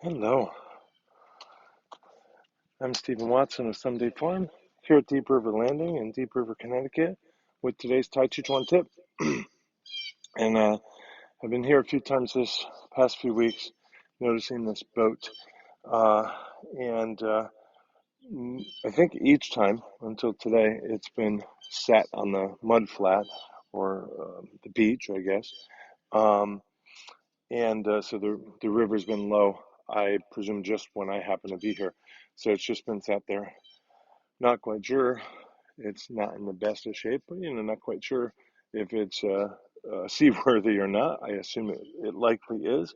Hello, I'm Stephen Watson of Someday Farm here at Deep River Landing in Deep River, Connecticut with today's Tàijíquán Tip. and I've been here a few times this past few weeks noticing this boat. And I think each time until today it's been sat on the mud flat or the beach, I guess. Um, so the river's been low, I presume, just when I happen to be here. So it's just been sat there. Not quite sure. It's not in the best of shape, but not quite sure if it's seaworthy or not. I assume it likely is.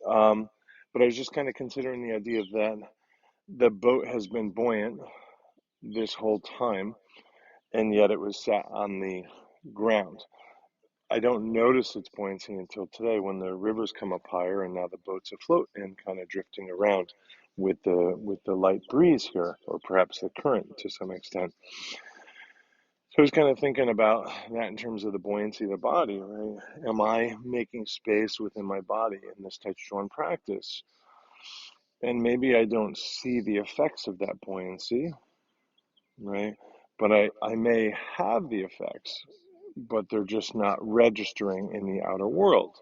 Um, but I was just kind of considering the idea that the boat has been buoyant this whole time, and yet it was sat on the ground. I don't notice its buoyancy until today when the rivers come up higher and now the boat's afloat and kind of drifting around with the light breeze here, or perhaps the current to some extent. So I was kind of thinking about that in terms of the buoyancy of the body, right? Am I making space within my body in this Tai Chi practice? And maybe I don't see the effects of that buoyancy, right? But I may have the effects, but they're just not registering in the outer world.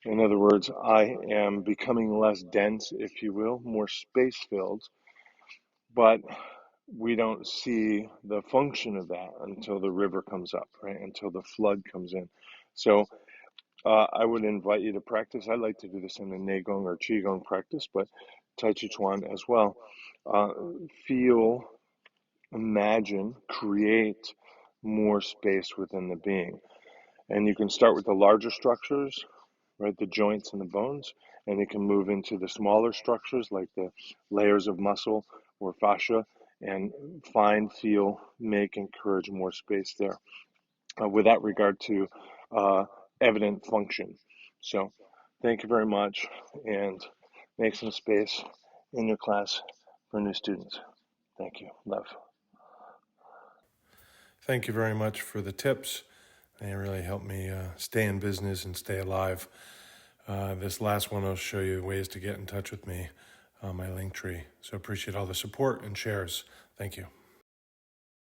In other words, I am becoming less dense, if you will, more space filled, but we don't see the function of that until the river comes up, right? Until the flood comes in. So I would invite you to practice. I like to do this in the Neigong or Qigong practice, but Tai Chi Chuan as well. Uh, Feel, imagine, create more space within the being. And you can start with the larger structures, right? The joints and the bones, and you can move into the smaller structures like the layers of muscle or fascia and find, feel, make, encourage more space there with that regard to uh, evident function. So thank you very much, and make some space in your class for new students. Thank you. Love. Thank you very much for the tips. They really helped me stay in business and stay alive. This last one will show you ways to get in touch with me on my link tree. So appreciate all the support and shares. Thank you.